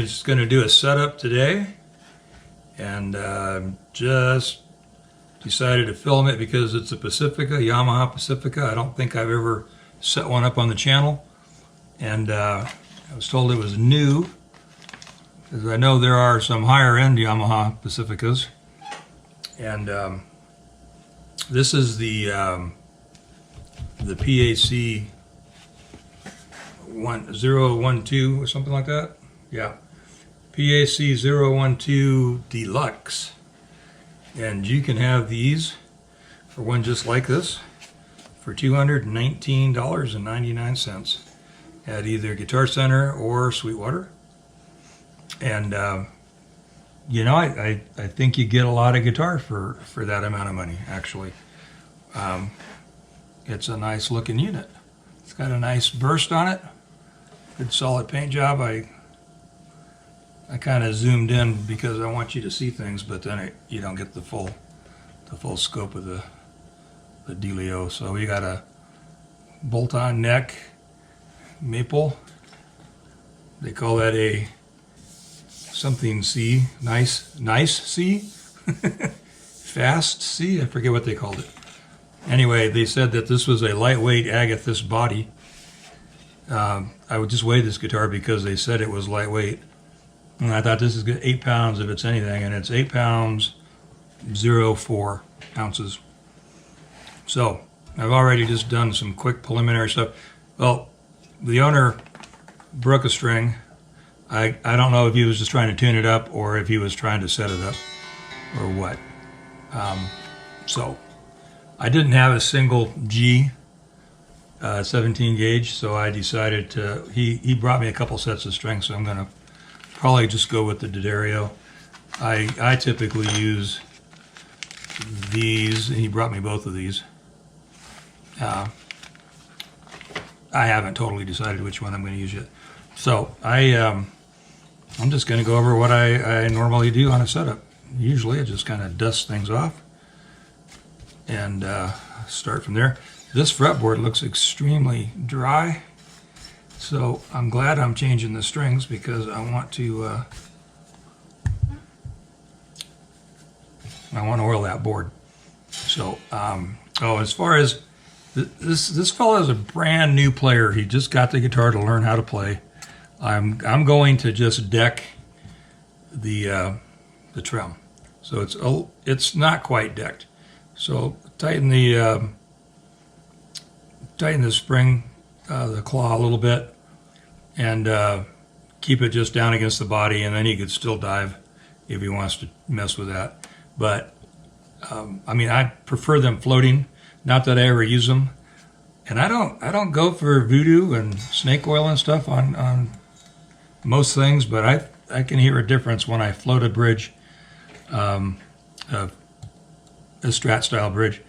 just going to do a setup today, and just decided to film it because it's a Pacifica, Yamaha Pacifica. I don't think I've ever set one up on the channel, and I was told it was new, because I know there are some higher end Yamaha Pacificas, and this is the PAC 012 or something like that. Yeah, PAC 012 Deluxe. And you can have these for one just like this for $219.99 at either Guitar Center or Sweetwater. And you know, I think you get a lot of guitar for that amount of money, actually. It's a nice looking unit. It's got a nice burst on it. Good solid paint job. I kind of zoomed in because I want you to see things, but then you don't get the full scope of the dealio. So we got a bolt-on neck maple. They call that a something C, nice C, fast C. I forget what they called it. Anyway, they said that this was a lightweight amethyst body. I would just weigh this guitar because they said it was lightweight. And I thought this is good, 8 pounds if it's anything, and it's 8 pounds, 0.4 ounces. So I've already just done some quick preliminary stuff. Well, the owner broke a string. I don't know if he was just trying to tune it up or if he was trying to set it up or what. So I didn't have a single G 17 gauge, so I decided to, he brought me a couple sets of strings, so I'm going to probably just go with the D'Addario. I typically use these, and he brought me both of these. I haven't totally decided which one I'm going to use yet. So I'm just going to go over what I normally do on a setup. Usually I just kind of dust things off and start from there. This fretboard looks extremely dry, so I'm glad I'm changing the strings because I want to oil that board. So as far as this fellow is a brand new player. He just got the guitar to learn how to play. I'm going to just deck the trem, so it's not quite decked. So tighten the spring, the claw a little bit, and keep it just down against the body, and then he could still dive if he wants to mess with that. But I mean, I prefer them floating. Not that I ever use them, and I don't go for voodoo and snake oil and stuff on most things, but I can hear a difference when I float a bridge, a Strat style bridge.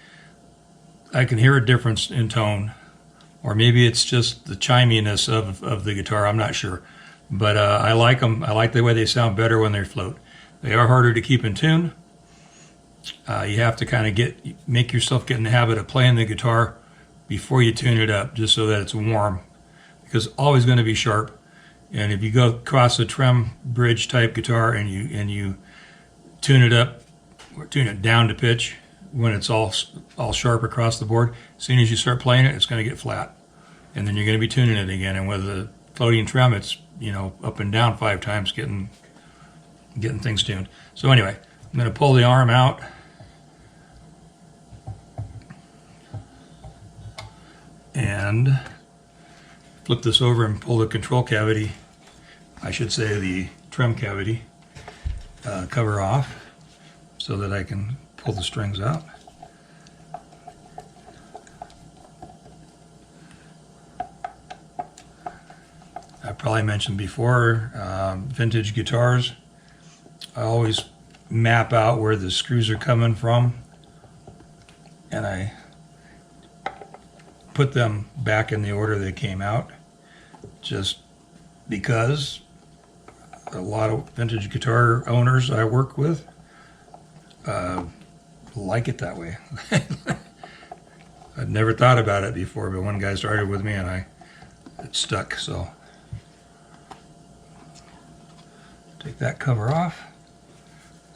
I can hear a difference in tone, or maybe it's just the chiminess of the guitar. I'm not sure, but I like them. I like the way they sound better when they float. They are harder to keep in tune. You have to kind of make yourself get in the habit of playing the guitar before you tune it up, just so that it's warm, because it's always going to be sharp. And if you go across a trem bridge type guitar and you tune it up or tune it down to pitch when it's all sharp across the board, as soon as you start playing it, it's going to get flat, and then you're going to be tuning it again. And with the floating trem, it's, you know, up and down 5 times getting things tuned. So anyway, I'm going to pull the arm out. And flip this over and pull the control cavity, I should say the trem cavity, cover off so that I can pull the strings out. I probably mentioned before, vintage guitars, I always map out where the screws are coming from, and I put them back in the order they came out, just because a lot of vintage guitar owners I work with like it that way. I'd never thought about it before, but one guy started with me and it stuck. So Take that cover off.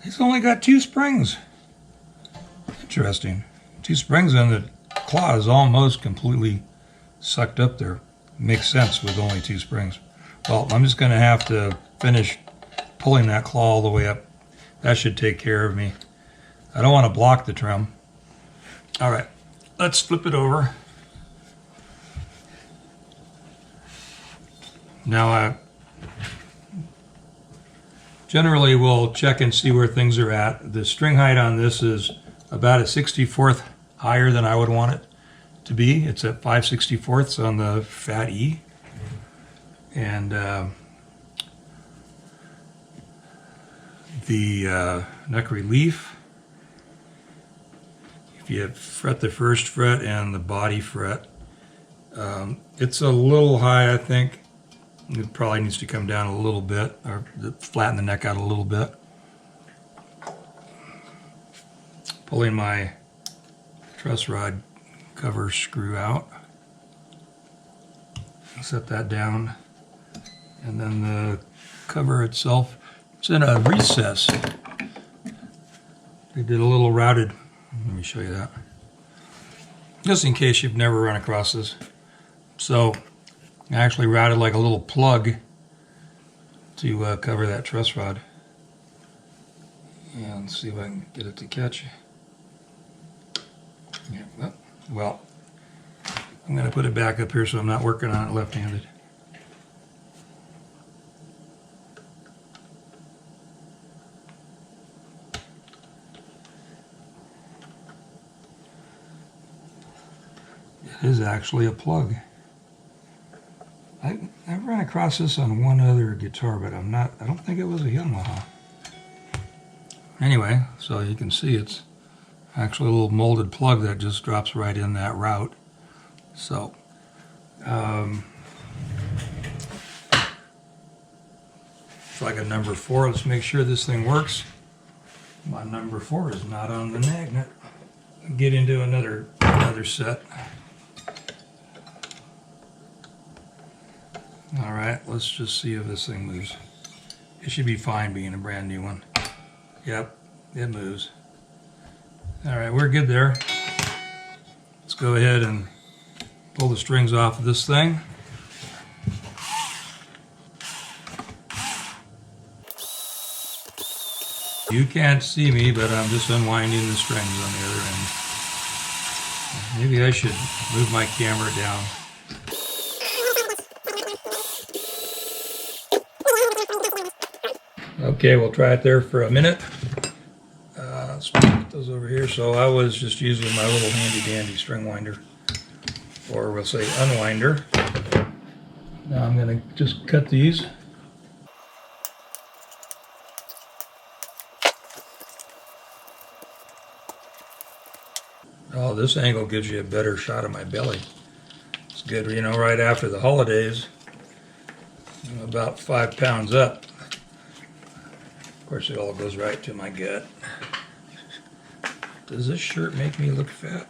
It's only got 2 springs. Interesting. 2 springs and the claw is almost completely sucked up there. Makes sense with only 2 springs. Well, I'm just going to have to finish pulling that claw all the way up. That should take care of me. I don't want to block the trim. All right, let's flip it over. Now I generally will check and see where things are at. The string height on this is about a 64th higher than I would want it to be. It's at 5/64 on the Fat E. And the neck relief, if you fret the first fret and the body fret, it's a little high, I think. It probably needs to come down a little bit, or flatten the neck out a little bit. Pulling my truss rod cover screw out. Set that down. And then the cover itself, it's in a recess. They did a little routed, let me show you that. Just in case you've never run across this. So I actually routed like a little plug to cover that truss rod. And see if I can get it to catch. Yeah, well, I'm going to put it back up here so I'm not working on it left-handed. It is actually a plug. I ran across this on one other guitar, but I don't think it was a Yamaha. Anyway, so you can see it's actually a little molded plug that just drops right in that route. So, it's like a number 4. Let's make sure this thing works. My number 4 is not on the magnet. Get into another set. All right, let's just see if this thing moves. It should be fine being a brand new one. Yep, it moves. All right, we're good there. Let's go ahead and pull the strings off of this thing. You can't see me, but I'm just unwinding the strings on the other end. Maybe I should move my camera down. Okay, we'll try it there for a minute. Let's put those over here. So I was just using my little handy-dandy string winder, or we'll say unwinder. Now I'm going to just cut these. Oh, this angle gives you a better shot of my belly. It's good, you know, right after the holidays. I'm about 5 pounds up. Of course, it all goes right to my gut. Does this shirt make me look fat?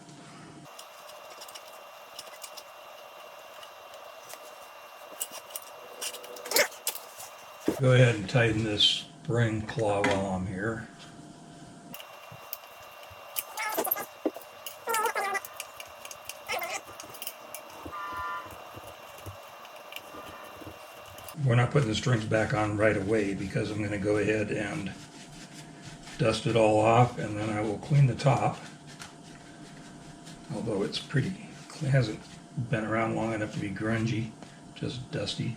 Go ahead and tighten this spring claw while I'm here. We're not putting the strings back on right away because I'm going to go ahead and dust it all off, and then I will clean the top. Although it's pretty, it hasn't been around long enough to be grungy, just dusty.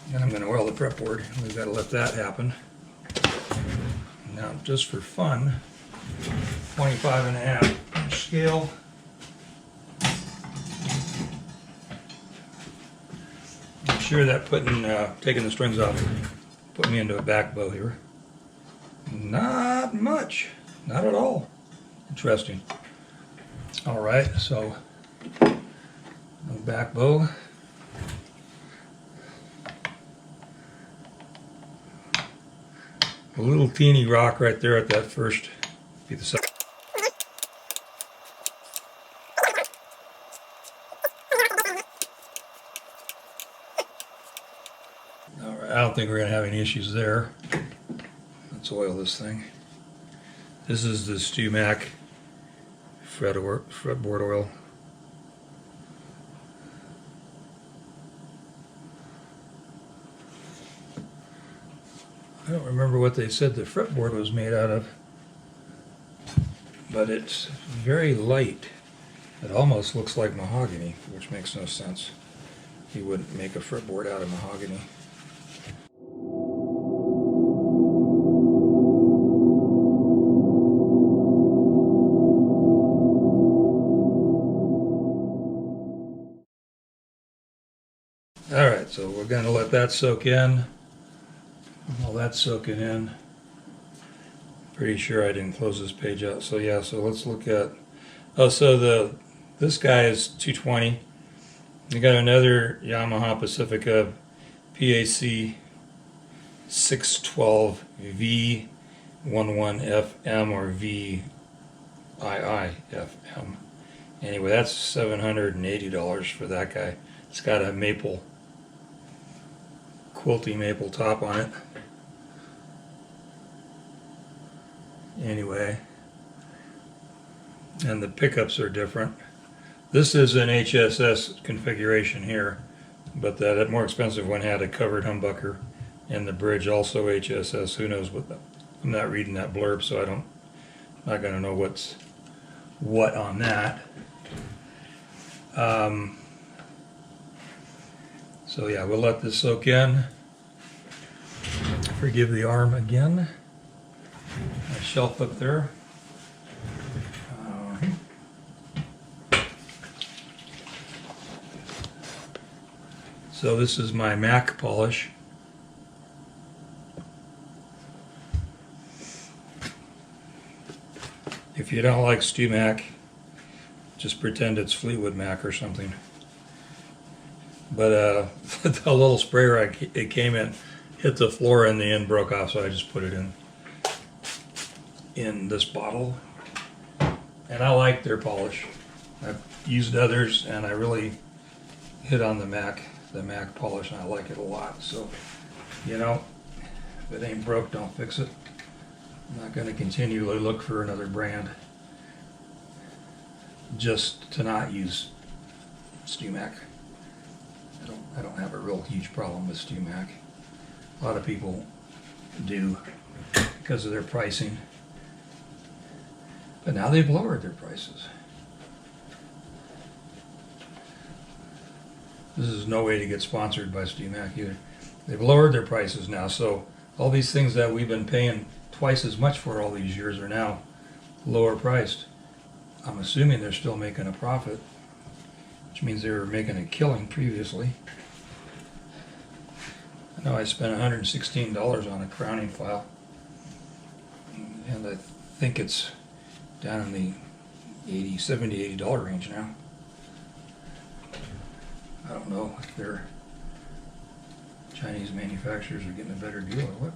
Then I'm going to oil the fretboard. We've got to let that happen. Now, just for fun, 25.5 scale. Sure that taking the strings off put me into a back bow here. Not much, not at all. Interesting. All right, so no back bow. A little teeny rock right there at that first. Be the second. don't think we're going to have any issues there. Let's oil this thing. This is the StewMac fretboard oil. I don't remember what they said the fretboard was made out of, but it's very light. It almost looks like mahogany, which makes no sense. You wouldn't make a fretboard out of mahogany. Alright, so we're going to let that soak in. While that's soaking in, pretty sure I didn't close this page out. So yeah, so let's look at, this guy is 220. You got another Yamaha Pacifica PAC 612 V11FM or VIIFM. Anyway, that's $780 for that guy. It's got a maple, quilty maple top on it. Anyway, and the pickups are different. This is an HSS configuration here, but that more expensive one had a covered humbucker, and the bridge also HSS. Who knows what? I'm not reading that blurb, so I'm not going to know what's what on that. So yeah, we'll let this soak in. Forgive the arm again. My shelf up there. So this is my Mac polish. If you don't like StewMac, just pretend it's Fleetwood Mac or something. But the little sprayer it came in hit the floor and the end broke off, so I just put it in this bottle. And I like their polish. I've used others and I really hit on the Mac polish, and I like it a lot. So, you know, if it ain't broke, don't fix it. I'm not going to continually look for another brand just to not use StewMac. I don't have a real huge problem with StewMac. A lot of people do because of their pricing, but now they've lowered their prices. This is no way to get sponsored by StewMac either. They've lowered their prices now, so all these things that we've been paying twice as much for all these years are now lower priced. I'm assuming they're still making a profit, which means they were making a killing previously. I know I spent $116 on a crowning file, and I think it's down in the $70, $80 range now. I don't know if their Chinese manufacturers are getting a better deal or what.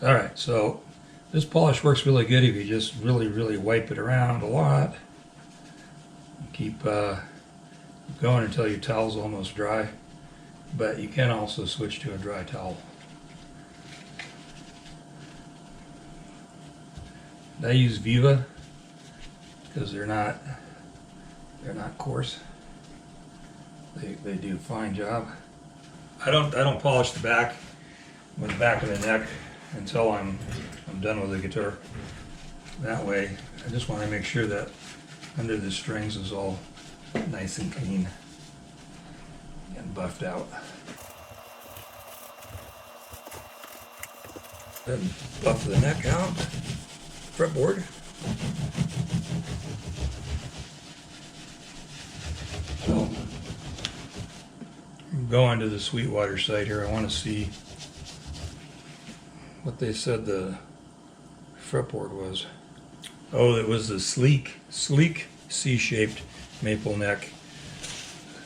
Alright, so this polish works really good if you just really wipe it around a lot. Keep going until your towel's almost dry, but you can also switch to a dry towel. I use Viva because they're not coarse. They do a fine job. I don't polish the back with the back of the neck until I'm done with the guitar. That way, I just want to make sure that under the strings is all nice and clean and buffed out. Then buff the neck out, fretboard. So I'm going to the Sweetwater site here. I want to see what they said the fretboard was. Oh, it was the sleek C-shaped maple neck.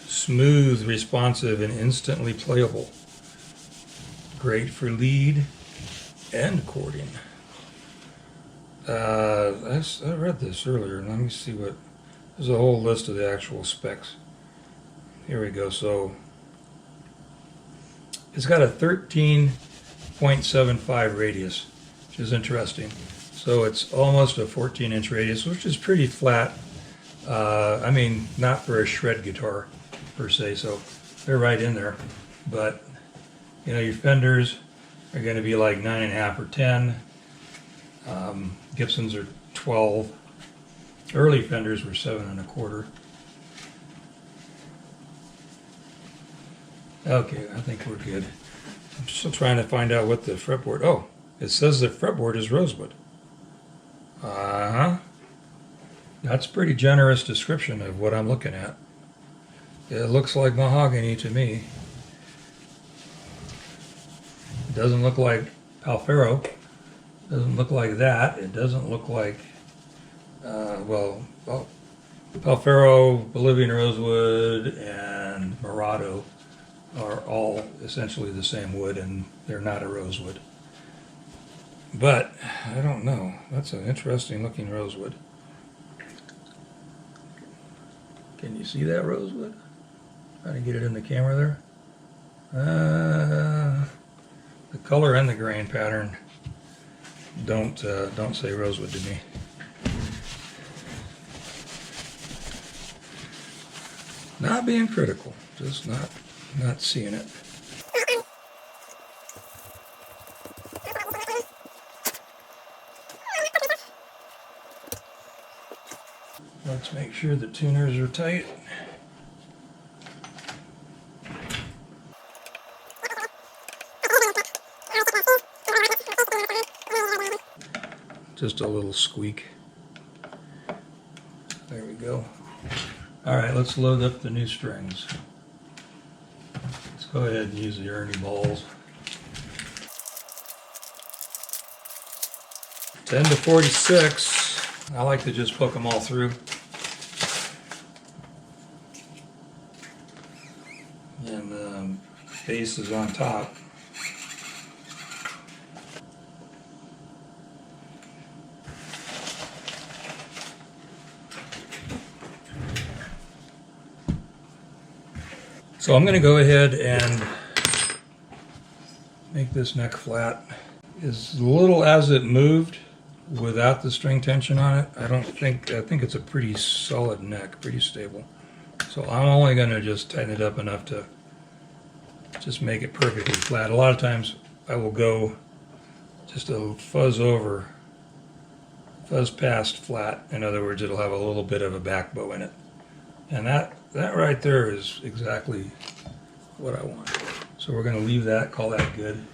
Smooth, responsive, and instantly playable. Great for lead and chording. I read this earlier. Let me see what... There's a whole list of the actual specs. here we go. So it's got a 13.75 radius, which is interesting. So it's almost a 14-inch radius, which is pretty flat. I mean, not for a shred guitar per se, so they're right in there. But you know, your fenders are going to be like 9.5 or 10. Gibsons are 12. Early fenders were 7.25. Okay, I think we're good. I'm still trying to find out what the fretboard. Oh, it says the fretboard is rosewood. That's a pretty generous description of what I'm looking at. It looks like mahogany to me. It doesn't look like Palfero. It doesn't look like that. It doesn't look like, Palfero, Bolivian rosewood, and Murado are all essentially the same wood, and they're not a rosewood. But I don't know. That's an interesting looking rosewood. Can you see that rosewood? Trying to get it in the camera there. The color and the grain pattern don't say rosewood to me. Not being critical, just not seeing it. Let's make sure the tuners are tight. Just a little squeak. There we go. All right, let's load up the new strings. Let's go ahead and use the Ernie balls. 10 to 46. I like to just poke them all through. And the base is on top. So I'm going to go ahead and make this neck flat. As little as it moved without the string tension on it, I think it's a pretty solid neck, pretty stable. So I'm only going to just tighten it up enough to just make it perfectly flat. A lot of times I will go just a fuzz over, fuzz past flat. In other words, it'll have a little bit of a back bow in it. And that right there is exactly what I want. So we're going to leave that, call that good.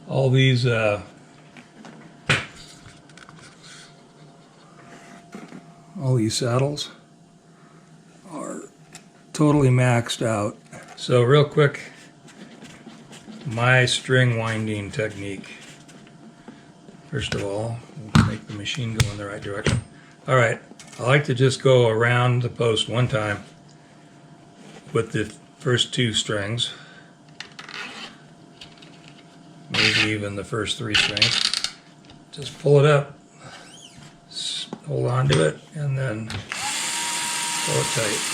All these saddles are totally maxed out. So real quick, my string winding technique. First of all, we'll make the machine go in the right direction. All right, I like to just go around the post one time with the first two strings, maybe even the first three strings. Just pull it up, hold on to it, and then pull it tight.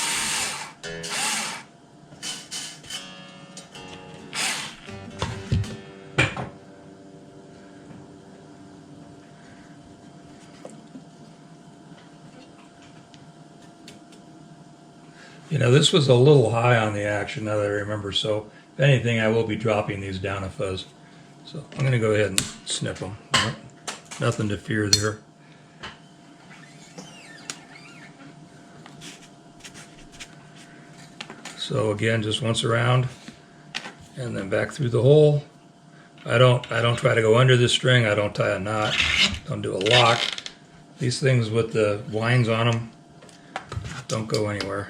You know, this was a little high on the action now that I remember, so if anything, I will be dropping these down a fuzz. So I'm going to go ahead and snip them. Nothing to fear there. So again, just once around and then back through the hole. I don't try to go under this string. I don't tie a knot. Don't do a lock. These things with the winds on them don't go anywhere.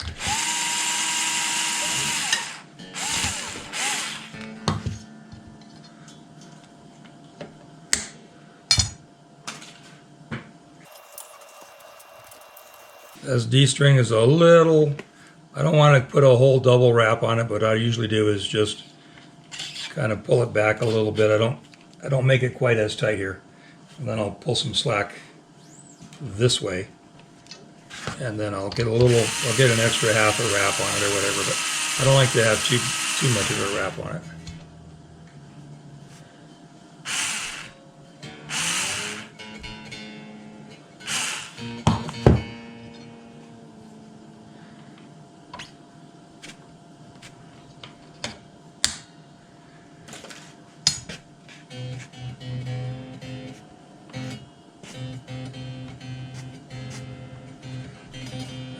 As D string is a little, I don't want to put a whole double wrap on it, but what I usually do is just kind of pull it back a little bit. I don't make it quite as tight here. And then I'll pull some slack this way. and then I'll get an extra half a wrap on it or whatever, but I don't like to have too much of a wrap on it.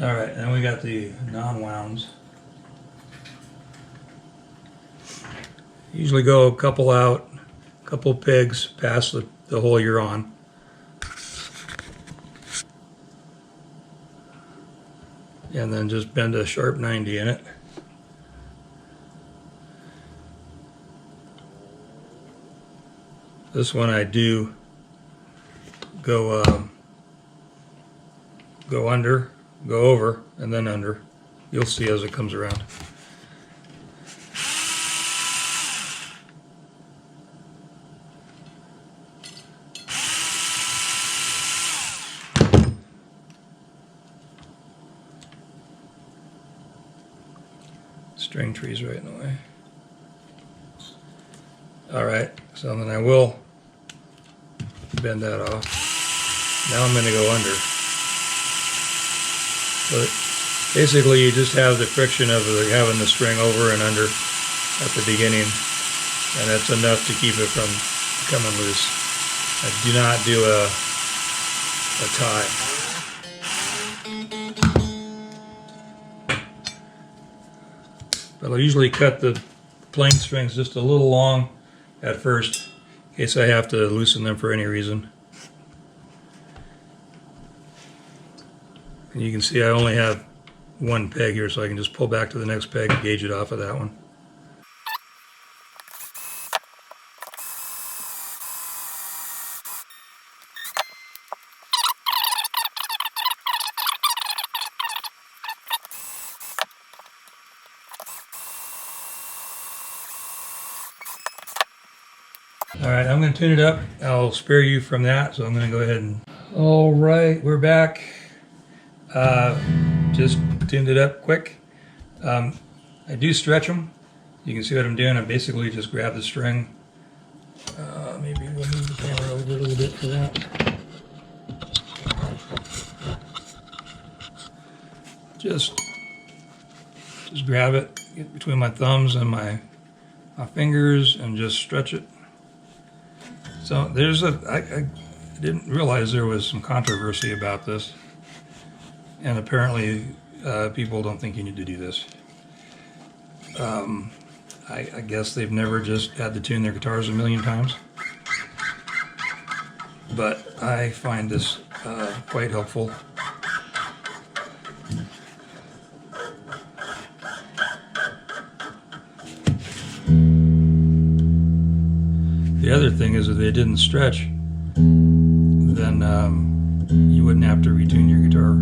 All right, then we got the non-wounds. Usually go a couple out, couple pegs past the hole you're on. And then just bend a sharp 90 in it. This one I do go under, go over, and then under. You'll see as it comes around. String tree's right in the way. All right, so then I will bend that off. Now I'm going to go under. So basically you just have the friction of having the string over and under at the beginning, and that's enough to keep it from coming loose. I do not do a tie. But I'll usually cut the plain strings just a little long at first, in case I have to loosen them for any reason. And you can see I only have one peg here, so I can just pull back to the next peg and gauge it off of that one. Alright, I'm going to tune it up. I'll spare you from that, so I'm going to go ahead and... Alright, we're back. Just tuned it up quick. I do stretch them. You can see what I'm doing. I basically just grab the string. Maybe we'll move the camera over a little bit for that. Just grab it, get between my thumbs and my fingers, and just stretch it. So there's I didn't realize there was some controversy about this, and apparently people don't think you need to do this. I guess they've never just had to tune their guitars a million times, but I find this quite helpful. The other thing is, if they didn't stretch, then you wouldn't have to retune your guitar.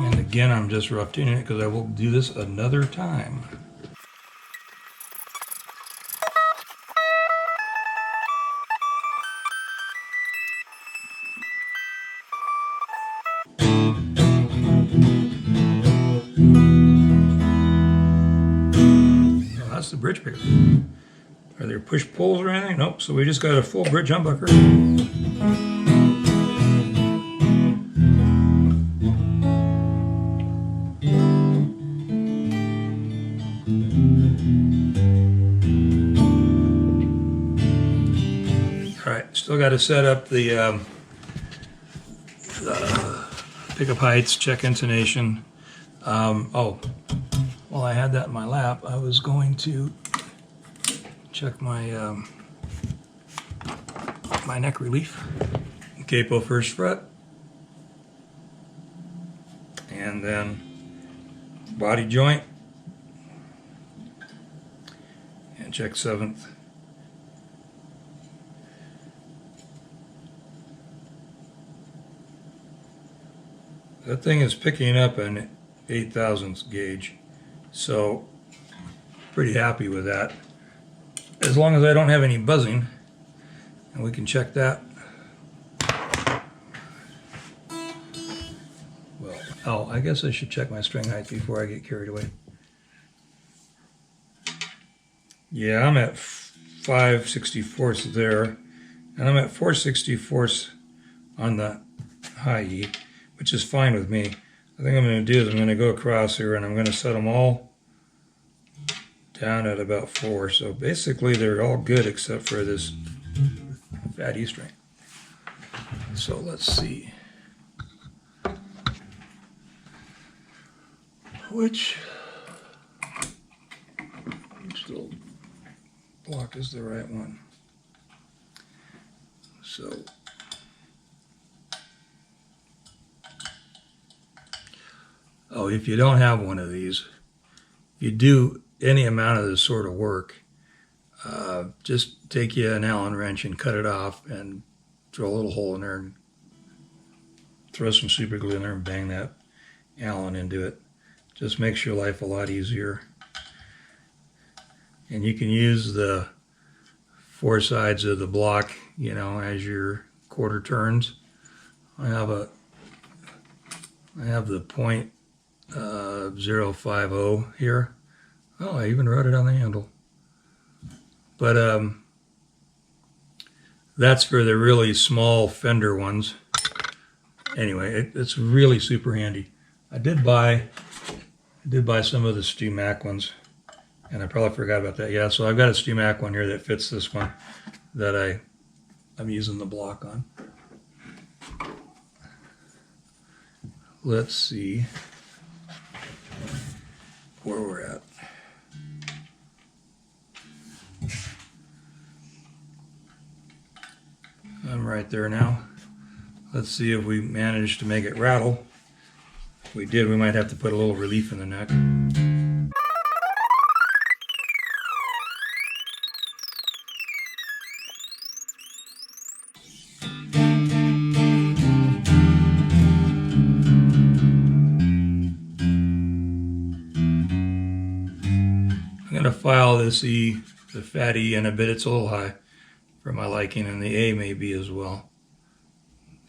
And again, I'm just rough tuning it because I will do this another time. That's the bridge picker. Are there push pulls or anything? Nope, so we just got a full bridge humbucker. Alright, still got to set up the pickup heights, check intonation. While I had that in my lap, I was going to check my my neck relief. Capo first fret, and then body joint, and check 7th. That thing is picking up an 8/1000 gauge. So, pretty happy with that. as long as I don't have any buzzing, and we can check that. Well, oh, I guess I should check my string height before I get carried away. Yeah, I'm at 5/64 there, and I'm at 4/64 on the high E, which is fine with me. I think I'm going to do is I'm going to go across here and I'm going to set them all down at about 4. So basically they're all good except for this fat E string. So let's see which little block is the right one. So oh, if you don't have one of these, if you do any amount of this sort of work, just take you an Allen wrench and cut it off and throw a little hole in there and throw some super glue in there and bang that Allen into it. Just makes your life a lot easier. And you can use the 4 sides of the block, you know, as your quarter turns. I have the point 050 here. Oh, I even wrote it on the handle. But that's for the really small fender ones. Anyway, it's really super handy. I did buy some of the Stu Mac ones, and I probably forgot about that. Yeah, so I've got a Stu Mac one here that fits this one that I'm using the block on. Let's see where we're at. I'm right there now. Let's see if we managed to make it rattle. If we did, we might have to put a little relief in the neck. I'm going to file this E, the fat E, in a bit. It's a little high for my liking, and the A may be as well.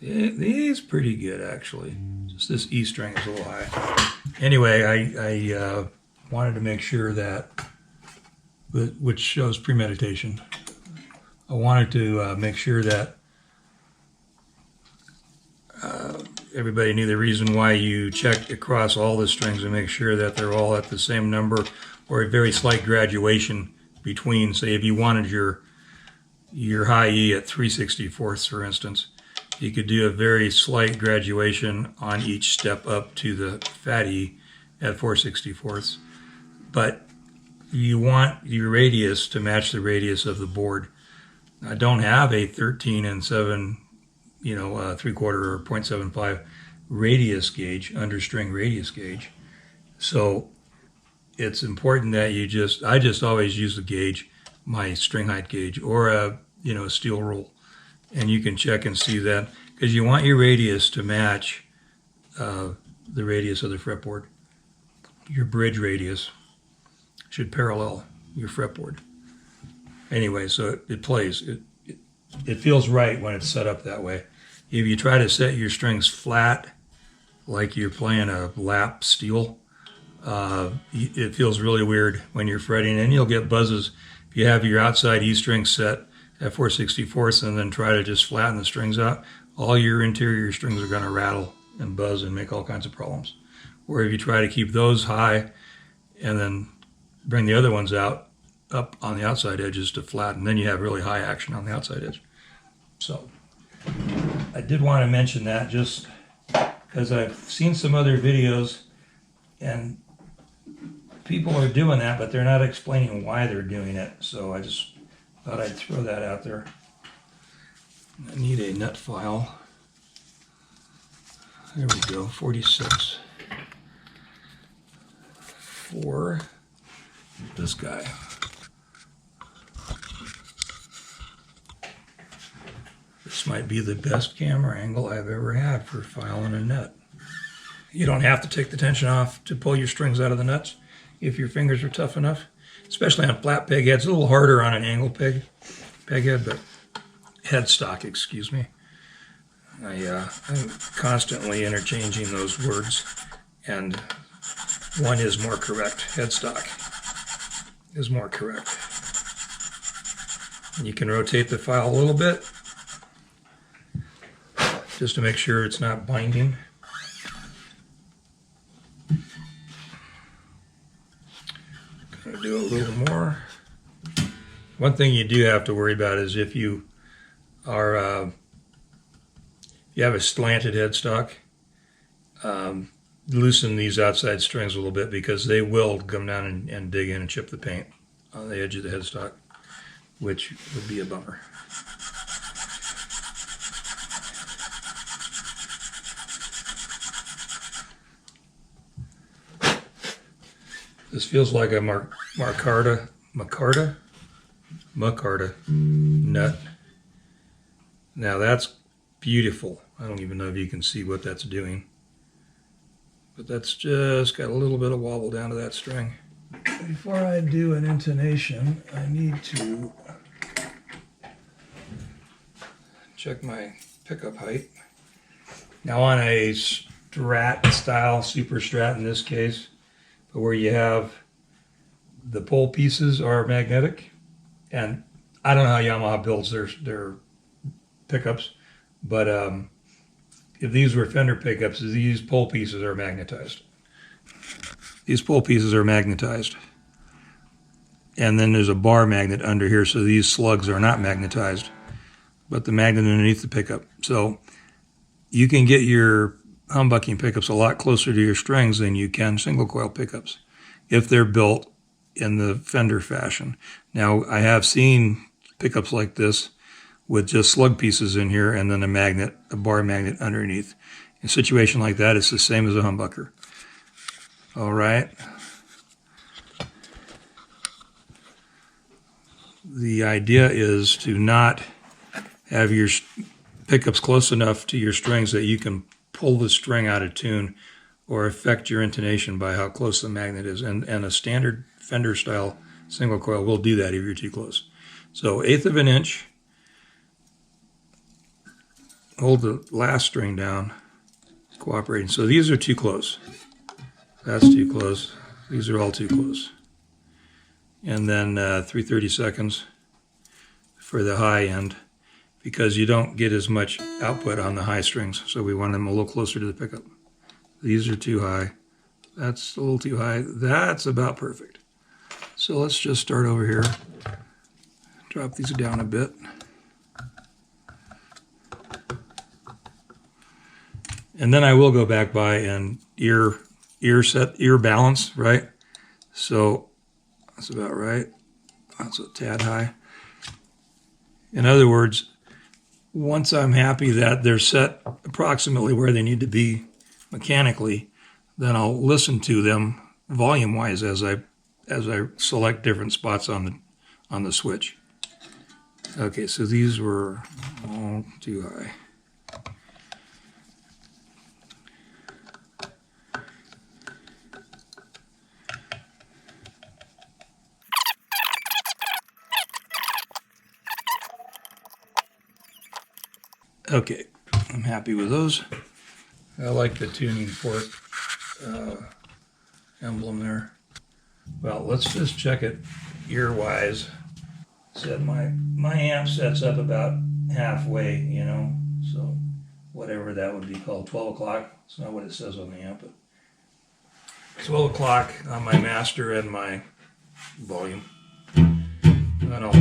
The A is pretty good, actually. Just this E string is a little high. Anyway, I wanted to make sure that, which shows premeditation, I wanted to make sure that everybody knew the reason why you checked across all the strings and make sure that they're all at the same number, or a very slight graduation between. Say if you wanted your high E at 3/64, for instance, you could do a very slight graduation on each step up to the fat E at 4/64. But you want your radius to match the radius of the board. I don't have a 13 and 7, 3/4 or 0.75 radius gauge, understring radius gauge. So it's important that I just always use the gauge, my string height gauge, or a steel rule. And you can check and see that, because you want your radius to match the radius of the fretboard. Your bridge radius should parallel your fretboard. Anyway, so it plays. It feels right when it's set up that way. If you try to set your strings flat, like you're playing a lap steel, it feels really weird when you're fretting, and you'll get buzzes. If you have your outside E string set at 4/64 and then try to just flatten the strings out, all your interior strings are going to rattle and buzz and make all kinds of problems. Or if you try to keep those high and then bring the other ones out up on the outside edges to flatten, then you have really high action on the outside edge. So I did want to mention that, just because I've seen some other videos and people are doing that, but they're not explaining why they're doing it. So I just thought I'd throw that out there. I need a nut file. There we go, 46. For this guy. This might be the best camera angle I've ever had for filing a nut. You don't have to take the tension off to pull your strings out of the nuts if your fingers are tough enough. especially on flat peg heads. A little harder on an angle peg head, but headstock, excuse me. I'm constantly interchanging those words, and one is more correct. Headstock is more correct. And you can rotate the file a little bit just to make sure it's not binding. Gonna do a little more. One thing you do have to worry about is if you are you have a slanted headstock, loosen these outside strings a little bit because they will come down and dig in and chip the paint on the edge of the headstock, which would be a bummer. This feels like a micarta nut. Now that's beautiful. I don't even know if you can see what that's doing, but that's just got a little bit of wobble down to that string. Before I do an intonation, I need to check my pickup height. Now on a Strat style, super Strat in this case, but where you have the pole pieces are magnetic, and I don't know how Yamaha builds their pickups, but if these were Fender pickups, these pole pieces are magnetized. These pole pieces are magnetized. And then there's a bar magnet under here, so these slugs are not magnetized, but the magnet underneath the pickup. So you can get your humbucking pickups a lot closer to your strings than you can single coil pickups if they're built in the Fender fashion. Now, I have seen pickups like this with just slug pieces in here and then a magnet, a bar magnet underneath. In a situation like that, it's the same as a humbucker. All right. The idea is to not have your pickups close enough to your strings that you can pull the string out of tune or affect your intonation by how close the magnet is. And a standard Fender style single coil will do that if you're too close. So 1/8 of an inch. Hold the last string down, cooperating. So these are too close. That's too close. These are all too close. And then 3/32 for the high end, because you don't get as much output on the high strings. So we want them a little closer to the pickup. These are too high. That's a little too high. That's about perfect. So let's just start over here. Drop these down a bit. And then I will go back by and ear balance, right? So that's about right. That's a tad high. In other words, once I'm happy that they're set approximately where they need to be mechanically, then I'll listen to them volume-wise as I select different spots on the switch. Okay, so these were all too high. Okay, I'm happy with those. I like the tuning fork emblem there. Well, let's just check it ear-wise. Said my amp sets up about halfway, you know, so whatever that would be called, 12 o'clock. It's not what it says on the amp, but 12 o'clock on my master and my volume. And I'll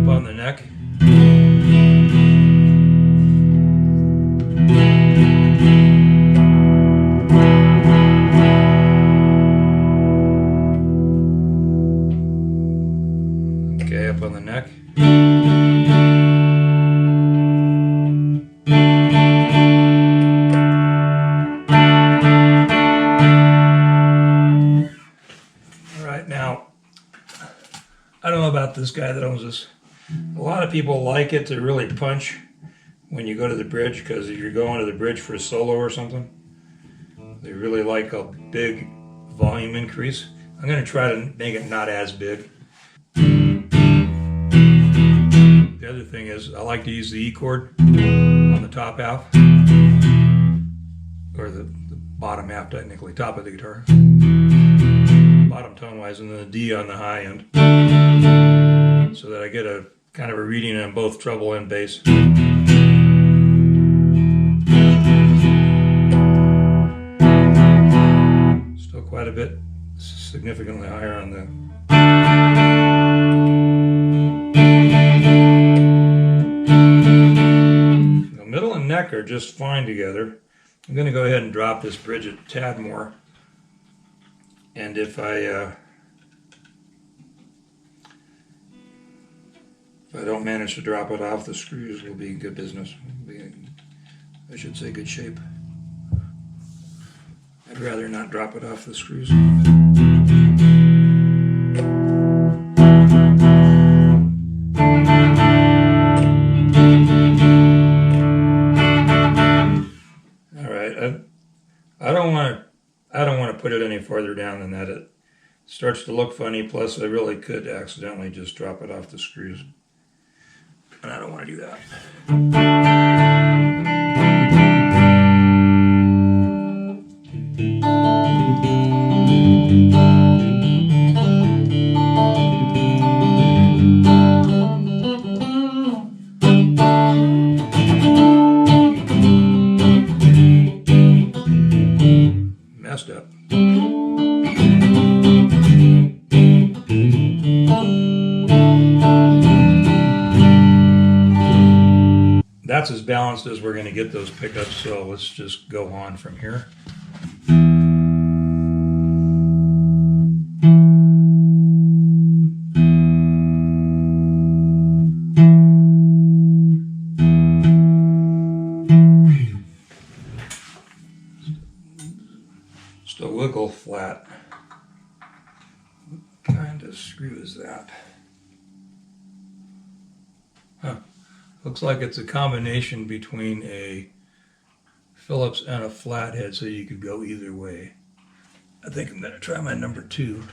on the neck. Okay, up on the neck. All right, now, I don't know about this guy that owns this. A lot of people like it to really punch when you go to the bridge, because if you're going to the bridge for a solo or something, They really like a big volume increase. I'm going to try to make it not as big. The other thing is I like to use the E chord on the top half, or the bottom half technically, top of the guitar, bottom tone wise, and then the D on the high end, so that I get a kind of a reading on both treble and bass. Still quite a bit significantly higher on the middle and neck are just fine together. I'm going to go ahead and drop this bridge a tad more, and if I don't manage to drop it off the screws, it'll be good business. I should say good shape. I'd rather not drop it off the screws. I don't want to put it any farther down than that. It starts to look funny, plus I really could accidentally just drop it off the screws, and I don't want to do that. Messed up. That's as balanced as we're going to get those pickups, so let's just go on from here. Just a wiggle flat. What kind of screw is that? Huh. Looks like it's a combination between a Phillips and a flathead, so you could go either way. I think I'm going to try my number 2.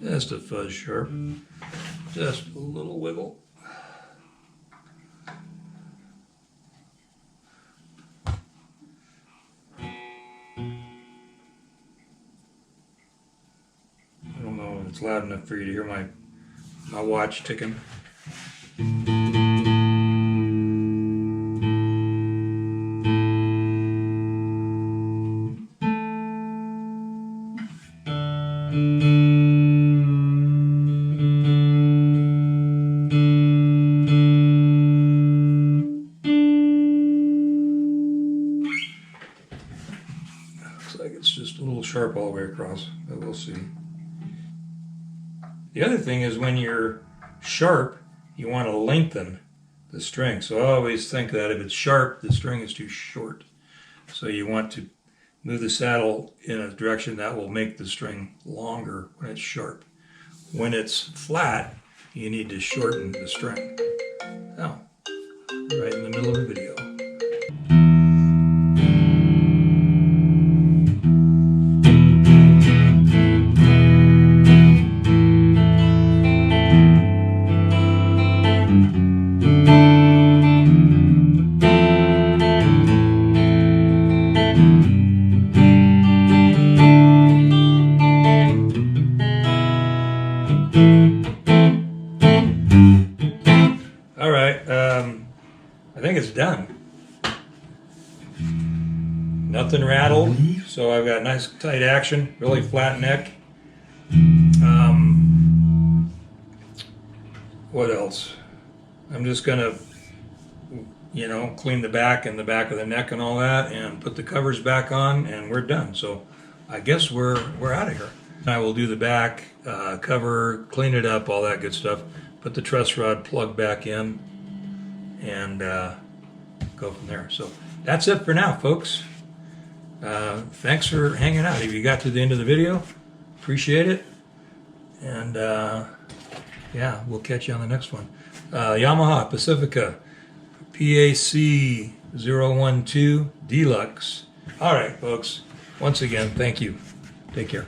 Just a fuzz sharp, just a little wiggle. I don't know if it's loud enough for you to hear my watch ticking. Like it's just a little sharp all the way across, but we'll see. The other thing is when you're sharp, you want to lengthen the string. So I always think that if it's sharp, the string is too short. So you want to move the saddle in a direction that will make the string longer when it's sharp. When it's flat, you need to shorten the string. Oh, right in the middle of the video. I think it's done. Nothing rattled, so I've got nice tight action, really flat neck. What else? I'm just gonna, clean the back and the back of the neck and all that, and put the covers back on, and we're done. So I guess we're out of here. I will do the back cover, clean it up, all that good stuff. Put the truss rod plug back in, and go from there. So that's it for now, folks. Thanks for hanging out. If you got to the end of the video, appreciate it. And yeah, we'll catch you on the next one. Yamaha Pacifica PAC 012 Deluxe. All right, folks. Once again, thank you. Take care.